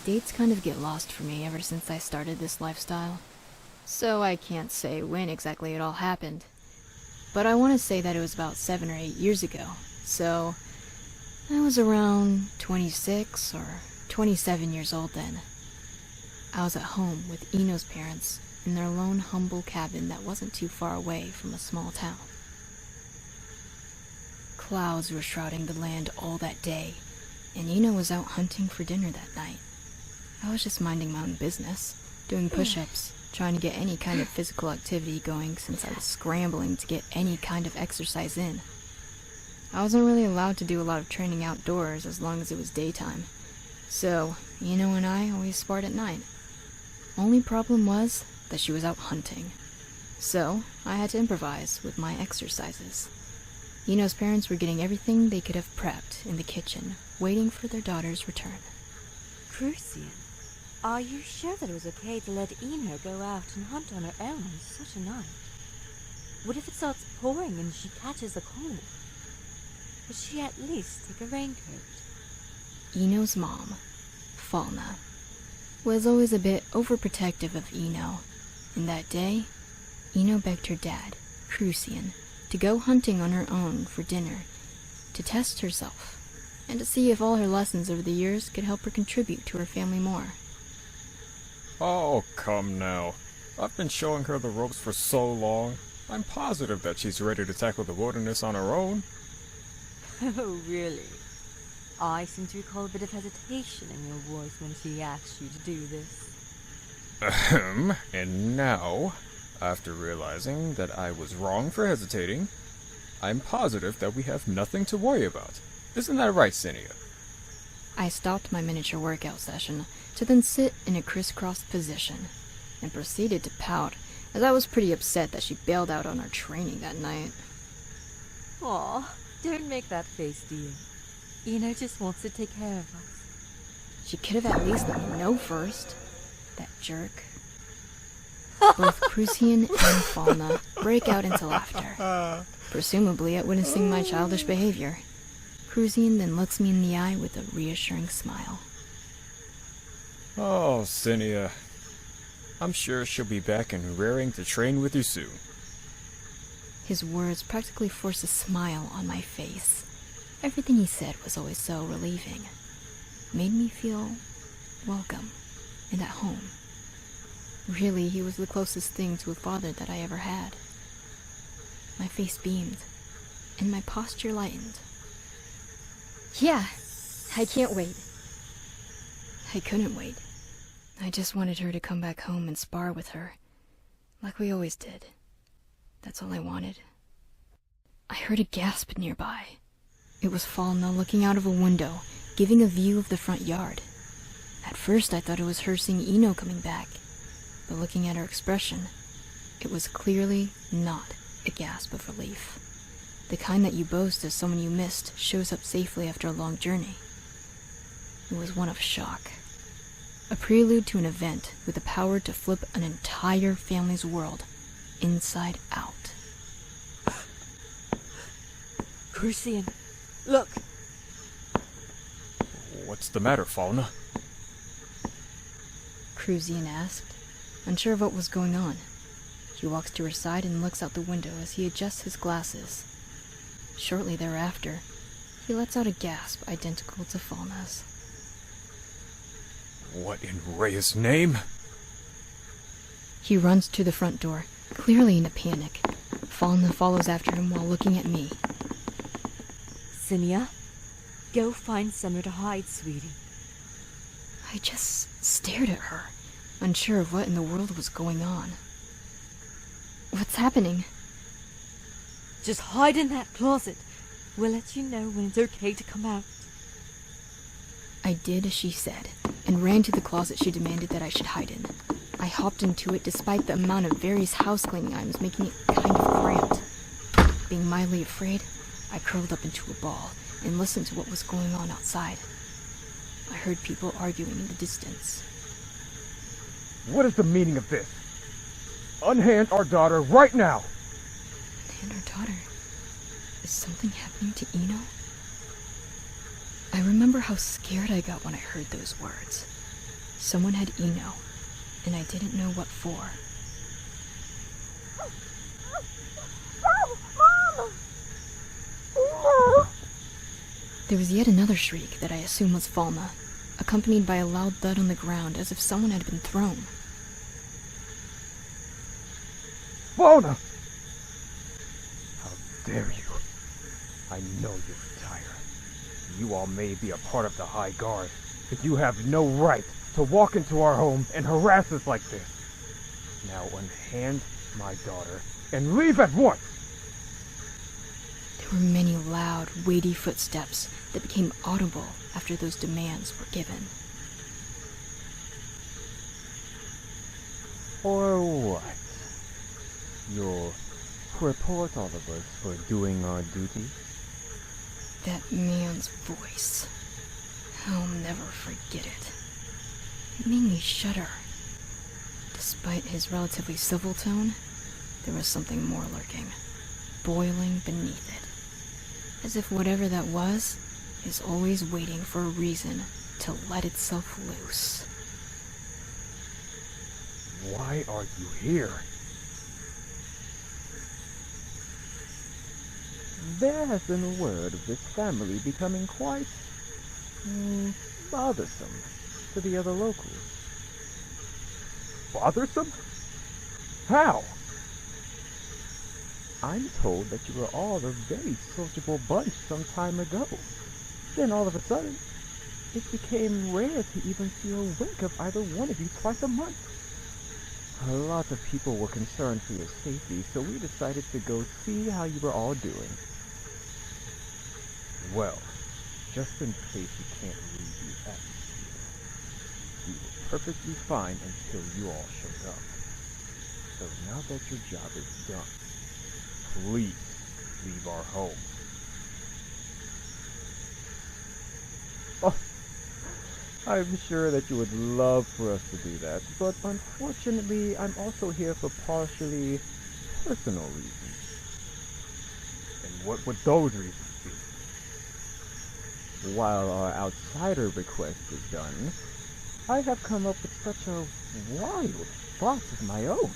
Dates kind of get lost for me ever since I started this lifestyle, so I can't say when exactly it all happened. But I want to say that it was about 7 or 8 years ago, so I was around 26 or 27 years old then. I was at home with Ino's parents in their lone, humble cabin that wasn't too far away from a small town. Clouds were shrouding the land all that day, and Ino was out hunting for dinner that night. I was just minding my own business, doing push-ups, trying to get any kind of physical activity going since I was scrambling to get any kind of exercise in. I wasn't really allowed to do a lot of training outdoors as long as it was daytime, so Ino and I always sparred at night. Only problem was that she was out hunting, so I had to improvise with my exercises. Ino's parents were getting everything they could have prepped in the kitchen, waiting for their daughter's return. Crucian, are you sure that it was okay to let Ino go out and hunt on her own on such a night? What if it starts pouring and she catches a cold? Would she at least take a raincoat? Ino's mom, Falna, was always a bit overprotective of Ino, and that day, Ino begged her dad, Crucian, to go hunting on her own for dinner, to test herself, and to see if all her lessons over the years could help her contribute to her family more. Oh, come now. I've been showing her the ropes for so long. I'm positive that she's ready to tackle the wilderness on her own. Oh, really? I seem to recall a bit of hesitation in your voice when she asked you to do this. Ahem. And now, after realizing that I was wrong for hesitating, I'm positive that we have nothing to worry about. Isn't that right, Senia? I stopped my miniature workout session to then sit in a crisscrossed position, and proceeded to pout, as I was pretty upset that she bailed out on our training that night. Aw, don't make that face, dear. Ino just wants to take care of us. She could have at least let me know first. That jerk. Both Crucian and Falna break out into laughter, presumably at witnessing my childish behavior. Crucian then looks me in the eye with a reassuring smile. Oh, Senia. I'm sure she'll be back and raring to train with you soon. His words practically forced a smile on my face. Everything he said was always so relieving. Made me feel welcome and at home. Really, he was the closest thing to a father that I ever had. My face beamed, and my posture lightened. Yeah, I can't wait. I couldn't wait. I just wanted her to come back home and spar with her, like we always did. That's all I wanted. I heard a gasp nearby. It was Falna looking out of a window, giving a view of the front yard. At first I thought it was her seeing Ino coming back, but looking at her expression, it was clearly not a gasp of relief. The kind that you boast as someone you missed shows up safely after a long journey. It was one of shock. A prelude to an event with the power to flip an entire family's world inside out. Crucian, look! What's the matter, Falna? Crucian asked, unsure of what was going on. He walks to her side and looks out the window as he adjusts his glasses. Shortly thereafter, he lets out a gasp identical to Falna's. What in Rhea's name? He runs to the front door, clearly in a panic. Falna follows after him while looking at me. Senia, go find somewhere to hide, sweetie. I just stared at her, unsure of what in the world was going on. What's happening? Just hide in that closet. We'll let you know when it's okay to come out. I did as she said, and ran to the closet she demanded that I should hide in. I hopped into it despite the amount of various house-cleaning items making it kind of cramped. Being mildly afraid, I curled up into a ball and listened to what was going on outside. I heard people arguing in the distance. What is the meaning of this? Unhand our daughter right now! And our daughter. Is something happening to Ino? I remember how scared I got when I heard those words. Someone had Eno, and I didn't know what for. Mom! No! There was yet another shriek that I assumed was Falma, accompanied by a loud thud on the ground as if someone had been thrown. Fauna! How dare you? I know you're tired. You all may be a part of the High Guard, but you have no right to walk into our home and harass us like this. Now unhand my daughter and leave at once! There were many loud, weighty footsteps that became audible after those demands were given. Or what? You'll report all of us for doing our duty? That man's voice. I'll never forget it. It made me shudder. Despite his relatively civil tone, there was something more lurking, boiling beneath it. As if whatever that was is always waiting for a reason to let itself loose. Why are you here? There has been a word of this family becoming quite bothersome to the other locals. Bothersome? How? I'm told that you were all a very sociable bunch some time ago. Then all of a sudden, it became rare to even see a wink of either one of you twice a month. A lot of people were concerned for your safety, so we decided to go see how you were all doing. Well, just in case you can't read the atmosphere, we were perfectly fine until you all showed up. So now that your job is done, please leave our home. Oh, I'm sure that you would love for us to do that, but unfortunately, I'm also here for partially personal reasons. And what would those reasons be? While our outsider request is done, I have come up with such a wild thought of my own.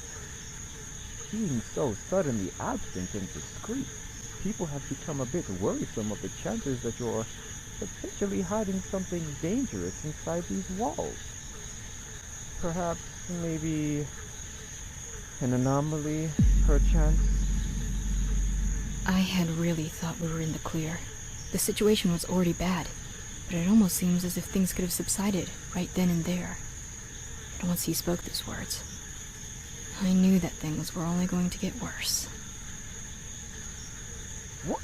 Being so suddenly absent and discreet, people have become a bit worrisome of the chances that you're potentially hiding something dangerous inside these walls. Perhaps, maybe, an anomaly, perchance? I had really thought we were in the clear. The situation was already bad, but it almost seems as if things could have subsided right then and there. And once he spoke those words, I knew that things were only going to get worse. What?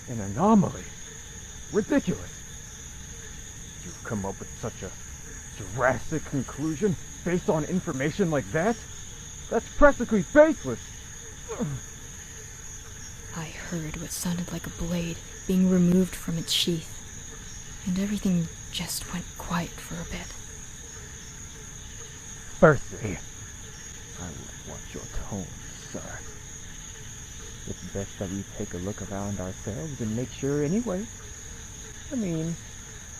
An anomaly? Ridiculous. You've come up with such a drastic conclusion based on information like that? That's practically baseless. I heard what sounded like a blade being removed from its sheath, and everything just went quiet for a bit. Firstly, I would watch your tone, sir. It's best that we take a look around ourselves and make sure anyway. I mean,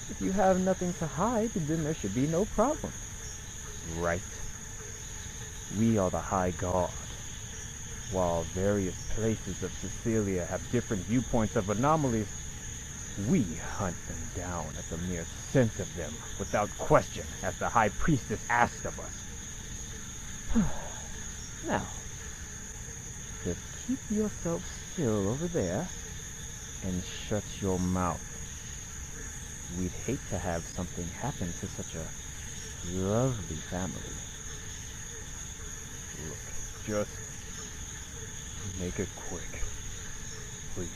if you have nothing to hide, then there should be no problem. Right? We are the High Guard. While various places of Cecilia have different viewpoints of anomalies, we hunt them down at the mere sense of them, without question, as the High Priestess asked of us. Now, just keep yourself still over there, and shut your mouth. We'd hate to have something happen to such a lovely family. Look, just make it quick, please.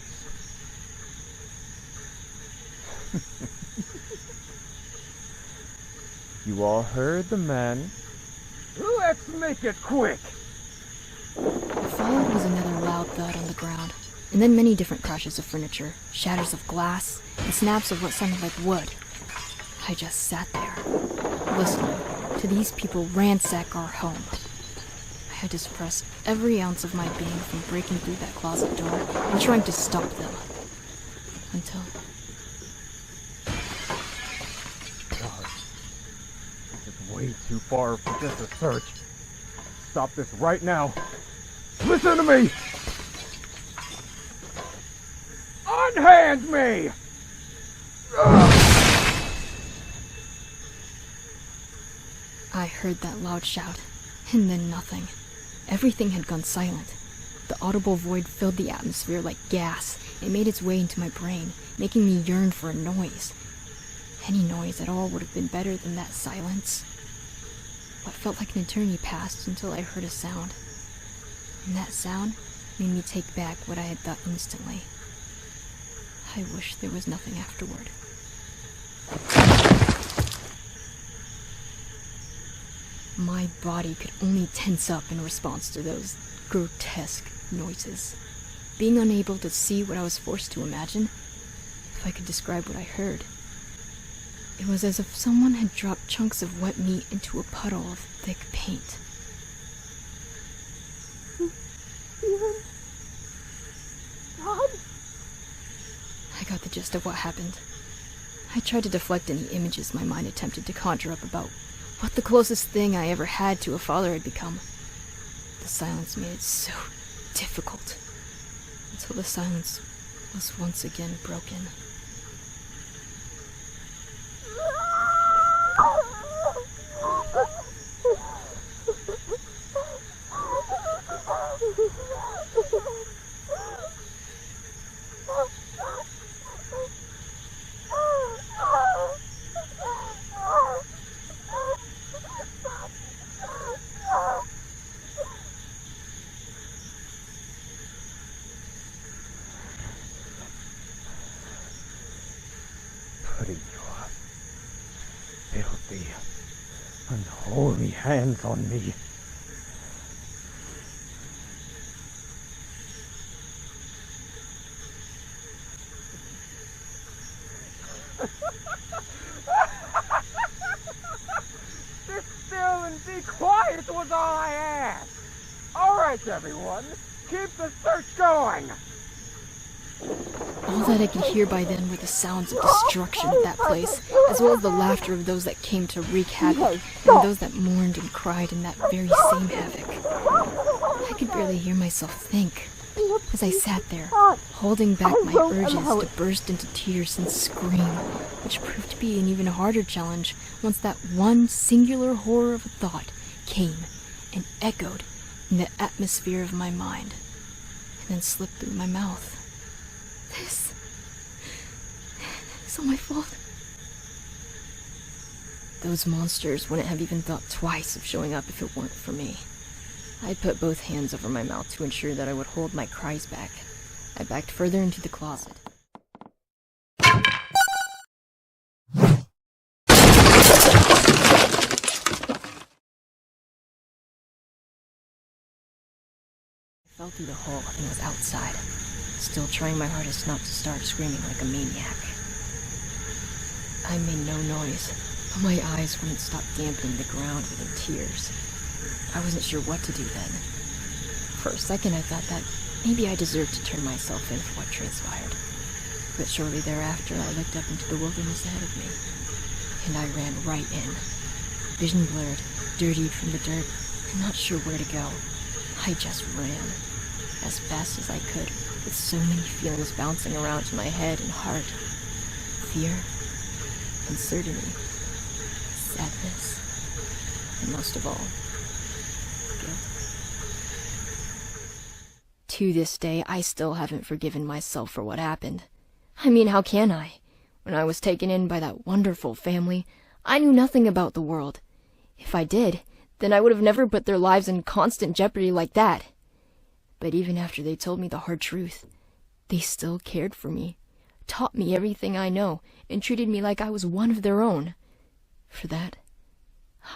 You all heard the man. Let's make it quick! Followed was another loud thud on the ground, and then many different crashes of furniture, shatters of glass, and snaps of what sounded like wood. I just sat there, listening to these people ransack our home. I had to suppress every ounce of my being from breaking through that closet door and trying to stop them. Until... way too far for just a search. Stop this right now. Listen to me! Unhand me! I heard that loud shout, and then nothing. Everything had gone silent. The audible void filled the atmosphere like gas. It made its way into my brain, making me yearn for a noise. Any noise at all would have been better than that silence. What felt like an eternity passed until I heard a sound. And that sound made me take back what I had thought instantly. I wish there was nothing afterward. My body could only tense up in response to those grotesque noises. Being unable to see what I was forced to imagine, if I could describe what I heard, it was as if someone had dropped chunks of wet meat into a puddle of thick paint. God? I got the gist of what happened. I tried to deflect any images my mind attempted to conjure up about what the closest thing I ever had to a father had become. The silence made it so difficult, until the silence was once again broken. Putting your filthy, unholy hands on me. Sit still and be quiet was all I asked. All right, everyone, keep the search going. All that I could hear by then were the sounds of destruction at that place, as well as the laughter of those that came to wreak havoc, and those that mourned and cried in that very same havoc. I could barely hear myself think, as I sat there, holding back my urges to burst into tears and scream, which proved to be an even harder challenge once that one singular horror of a thought came and echoed in the atmosphere of my mind, and then slipped through my mouth. This is all my fault. Those monsters wouldn't have even thought twice of showing up if it weren't for me. I put both hands over my mouth to ensure that I would hold my cries back. I backed further into the closet. I fell through the hole and was outside, still trying my hardest not to start screaming like a maniac. I made no noise, but my eyes wouldn't stop dampening the ground within tears. I wasn't sure what to do then. For a second I thought that maybe I deserved to turn myself in for what transpired. But shortly thereafter I looked up into the wilderness ahead of me, and I ran right in. Vision blurred, dirtied from the dirt, and not sure where to go. I just ran, as fast as I could, with so many feelings bouncing around in my head and heart. Fear, uncertainty, sadness, and most of all, guilt. To this day, I still haven't forgiven myself for what happened. I mean, how can I? When I was taken in by that wonderful family, I knew nothing about the world. If I did, then I would have never put their lives in constant jeopardy like that. But even after they told me the hard truth, they still cared for me, taught me everything I know, and treated me like I was one of their own. For that,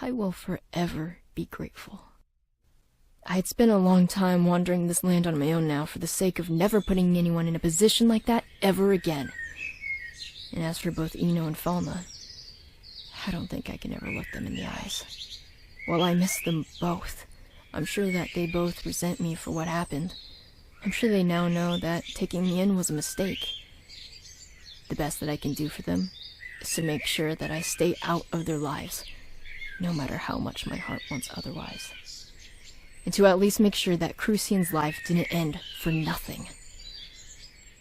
I will forever be grateful. I had spent a long time wandering this land on my own now for the sake of never putting anyone in a position like that ever again. And as for both Eno and Falma, I don't think I can ever look them in the eyes. While I miss them both, I'm sure that they both resent me for what happened. I'm sure they now know that taking me in was a mistake. The best that I can do for them is to make sure that I stay out of their lives, no matter how much my heart wants otherwise. And to at least make sure that Crucian's life didn't end for nothing.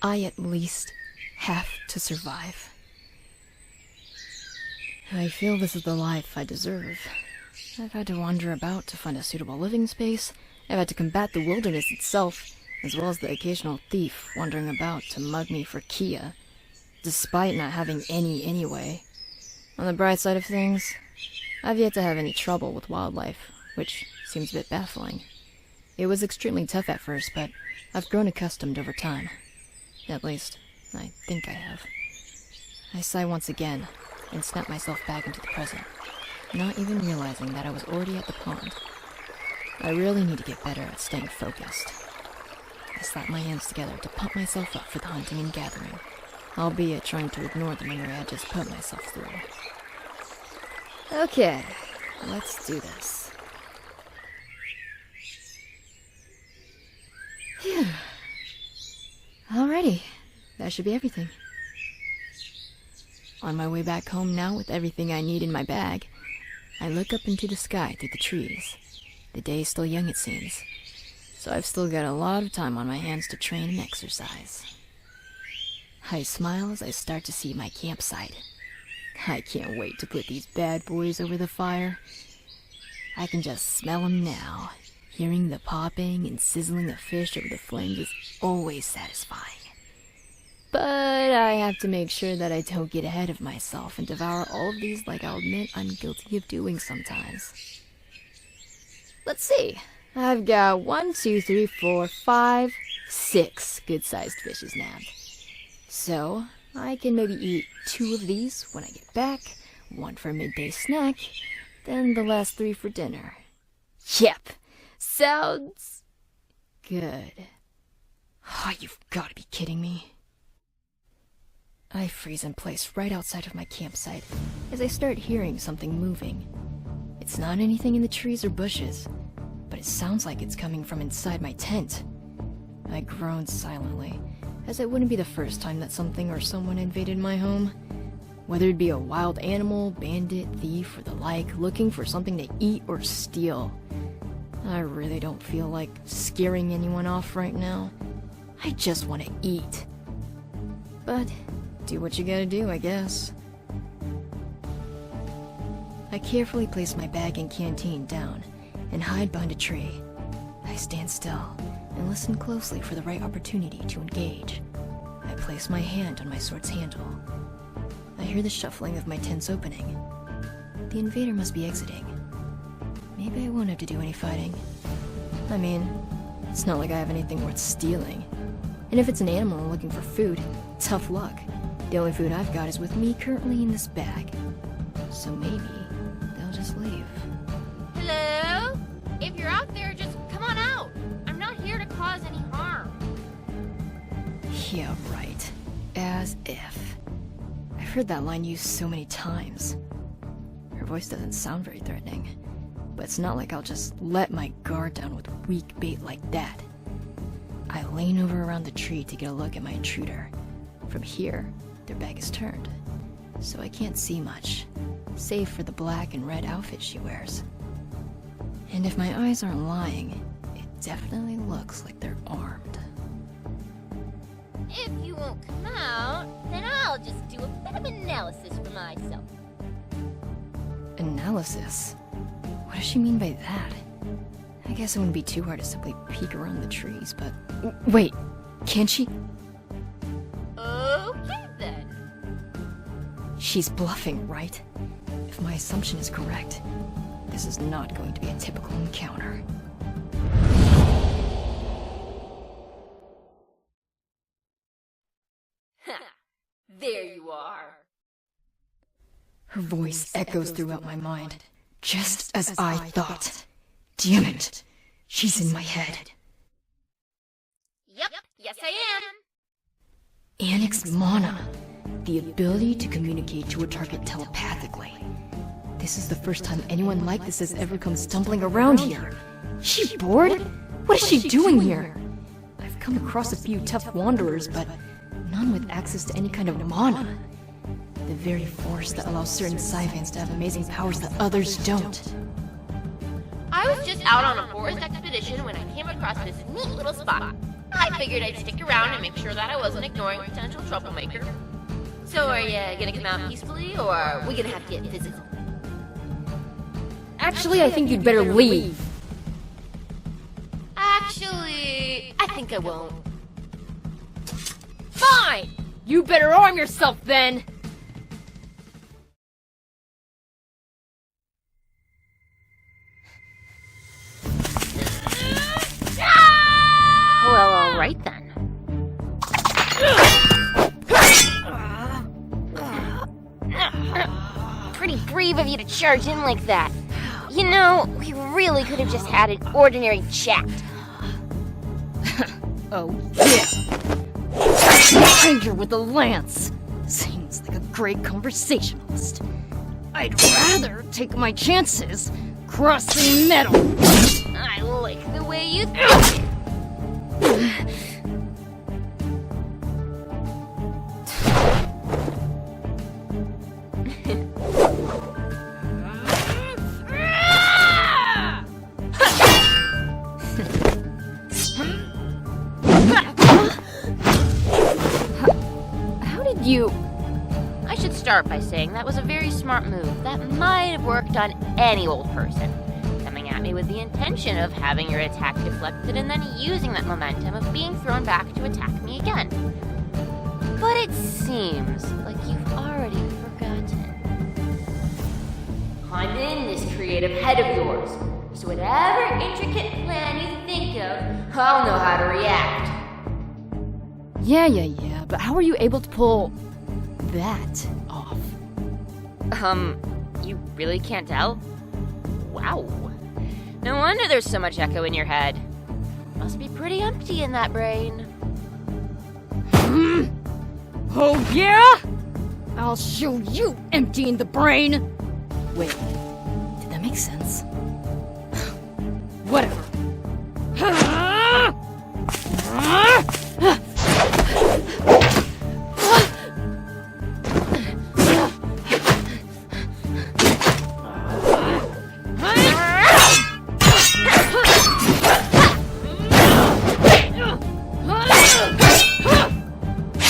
I at least have to survive. I feel this is the life I deserve. I've had to wander about to find a suitable living space. I've had to combat the wilderness itself, as well as the occasional thief wandering about to mug me for Kia, despite not having any anyway. On the bright side of things, I've yet to have any trouble with wildlife, which seems a bit baffling. It was extremely tough at first, but I've grown accustomed over time. At least, I think I have. I sigh once again, and snap myself back into the present, not even realizing that I was already at the pond. I really need to get better at staying focused. I slap my hands together to pump myself up for the hunting and gathering, albeit trying to ignore the memory I just put myself through. Okay, let's do this. Phew. Alrighty, that should be everything. On my way back home now with everything I need in my bag, I look up into the sky through the trees. The day is still young, it seems, so I've still got a lot of time on my hands to train and exercise. I smile as I start to see my campsite. I can't wait to put these bad boys over the fire. I can just smell them now. Hearing the popping and sizzling of fish over the flames is always satisfying. But I have to make sure that I don't get ahead of myself and devour all of these like I'll admit I'm guilty of doing sometimes. Let's see. I've got 1, 2, 3, 4, 5, 6 good-sized fishes nabbed. So, I can maybe eat 2 of these when I get back, 1 for a midday snack, then the last 3 for dinner. Yep, sounds good. Oh, you've got to be kidding me. I freeze in place right outside of my campsite as I start hearing something moving. It's not anything in the trees or bushes, but it sounds like it's coming from inside my tent. I groan silently, as it wouldn't be the first time that something or someone invaded my home. Whether it be a wild animal, bandit, thief, or the like, looking for something to eat or steal. I really don't feel like scaring anyone off right now. I just want to eat. But do what you gotta do, I guess. I carefully place my bag and canteen down and hide behind a tree. I stand still and listen closely for the right opportunity to engage. I place my hand on my sword's handle. I hear the shuffling of my tent's opening. The invader must be exiting. Maybe I won't have to do any fighting. I mean, it's not like I have anything worth stealing. And if it's an animal looking for food, tough luck. The only food I've got is with me currently in this bag. So maybe they'll just leave. Hello? If you're out there, just come on out. I'm not here to cause any harm. Yeah, right. As if. I've heard that line used so many times. Her voice doesn't sound very threatening, but it's not like I'll just let my guard down with weak bait like that. I lean over around the tree to get a look at my intruder. From here, their back is turned, so I can't see much, save for the black and red outfit she wears. And if my eyes aren't lying, it definitely looks like they're armed. If you won't come out, then I'll just do a bit of analysis for myself. Analysis? What does she mean by that? I guess it wouldn't be too hard to simply peek around the trees, but... Wait, can she? Okay then. She's bluffing, right? If my assumption is correct, this is not going to be a typical encounter. There you are. Her voice echoes throughout my mind, just as I thought. Damn it, she's in my head. Yep, yes I am. Annex Mana, the ability to communicate to a target telepathically. This is the first time anyone like this has ever come stumbling around here. She bored? What is she doing here? I've come across a few tough wanderers, but none with access to any kind of mana. The very force that allows certain Scythans to have amazing powers that others don't. I was just out on a forest expedition when I came across this neat little spot. I figured I'd stick around and make sure that I wasn't ignoring a potential troublemaker. So are you gonna come out peacefully, or are we gonna have to get physical? Actually, I think you'd better leave. Actually, I think I won't. Fine! You better arm yourself then! Well, alright then. Pretty brave of you to charge in like that. You know, we really could have just had an ordinary chat. Oh, yeah. Stranger with a lance. Seems like a great conversationalist. I'd rather take my chances crossing metal. I like the way you think. How did you... I should start by saying that was a very smart move that might have worked on any old person. Coming at me with the intention of having your attack deflected and then using that momentum of being thrown back to attack me again. But it seems like you've already forgotten. I'm in this creative head of yours, so whatever intricate plan you think of, I'll know how to react. Yeah, but how are you able to pull that off? You really can't tell? Wow. No wonder there's so much echo in your head. Must be pretty empty in that brain. Oh yeah? I'll show you emptying the brain! Wait, did that make sense? Whatever.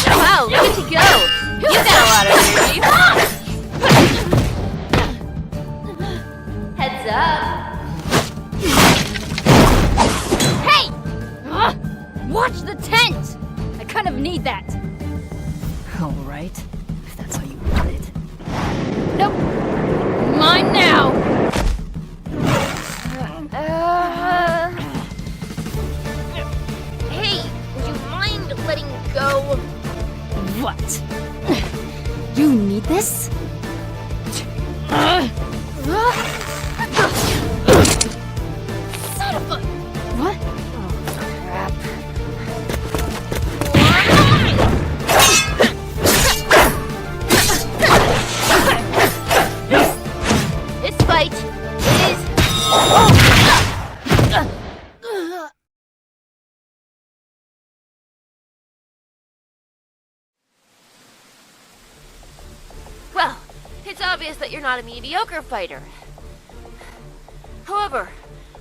Wow, look at you go! You got a lot of energy. Heads up. Hey! Watch the tent! I kind of need that. Alright, if that's how you want it. Nope! Mine now! Hey, would you mind letting go? What? You need this? Son of a... What? Oh, crap. This fight is... Well, it's obvious that you're not a mediocre fighter. However,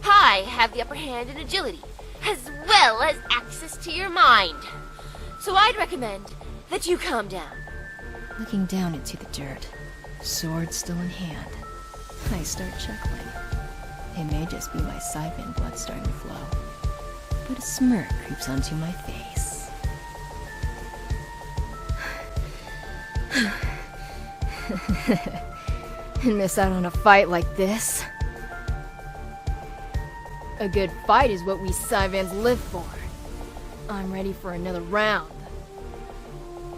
I have the upper hand in agility, as well as access to your mind. So I'd recommend that you calm down. Looking down into the dirt, sword still in hand, I start chuckling. It may just be my Scythian blood starting to flow, but a smirk creeps onto my face. And miss out on a fight like this? A good fight is what we Scythans live for. I'm ready for another round.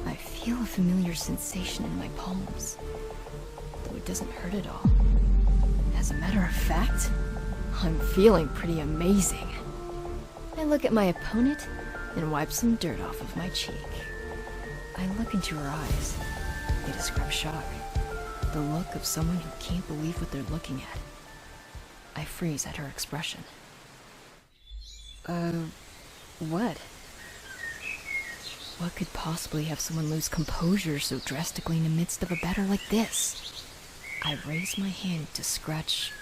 I feel a familiar sensation in my palms, though it doesn't hurt at all. As a matter of fact, I'm feeling pretty amazing. I look at my opponent and wipe some dirt off of my cheek. I look into her eyes. They describe shock, the look of someone who can't believe what they're looking at. I freeze at her expression. What? What could possibly have someone lose composure so drastically in the midst of a battle like this? I raised my hand to scratch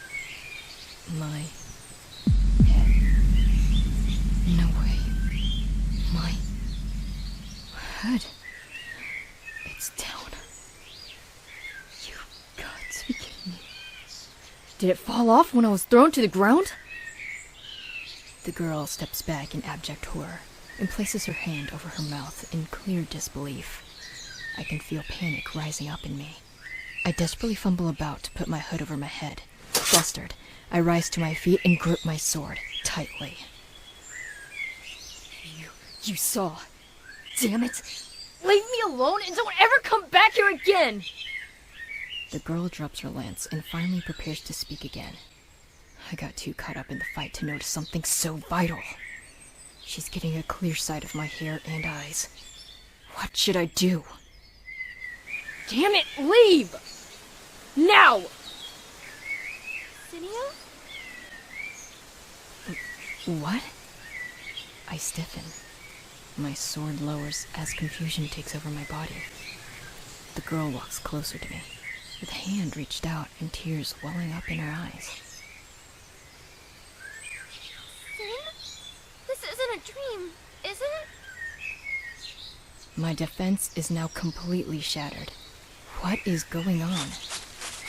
my head. No way. My head. It's down. You got to be kidding me. Did it fall off when I was thrown to the ground? The girl steps back in abject horror and places her hand over her mouth in clear disbelief. I can feel panic rising up in me. I desperately fumble about to put my hood over my head. Flustered, I rise to my feet and grip my sword tightly. You saw. Damn it! Leave me alone and don't ever come back here again! The girl drops her lance and finally prepares to speak again. I got too caught up in the fight to notice something so vital. She's getting a clear sight of my hair and eyes. What should I do? Damn it, leave! Now! Senia? What? I stiffen. My sword lowers as confusion takes over my body. The girl walks closer to me, with a hand reached out and tears welling up in her eyes. Sin? This isn't a dream, is it? My defense is now completely shattered. What is going on?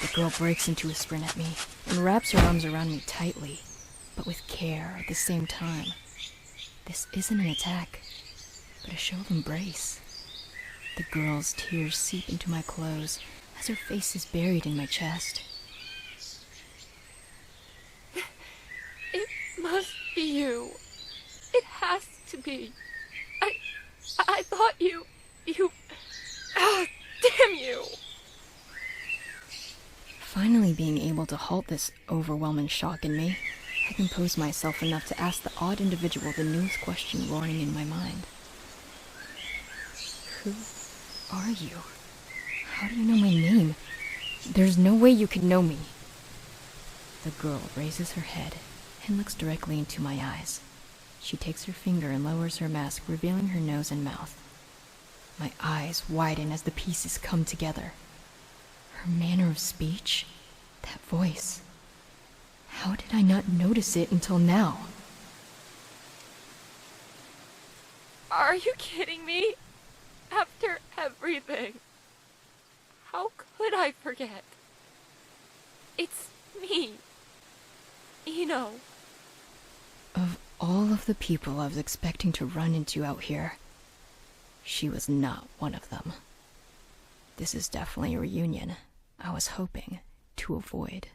The girl breaks into a sprint at me and wraps her arms around me tightly, but with care at the same time. This isn't an attack, but a show of embrace. The girl's tears seep into my clothes as her face is buried in my chest. It must be you. It has to be. I thought you... damn you! Finally being able to halt this overwhelming shock in me, I compose myself enough to ask the odd individual the newest question roaring in my mind. Who are you? How do you know my name? There's no way you could know me. The girl raises her head and looks directly into my eyes. She takes her finger and lowers her mask, revealing her nose and mouth. My eyes widen as the pieces come together. Her manner of speech, that voice. How did I not notice it until now? Are you kidding me? After everything. How could I forget? It's me. Eno. Of all of the people I was expecting to run into out here, she was not one of them. This is definitely a reunion I was hoping to avoid.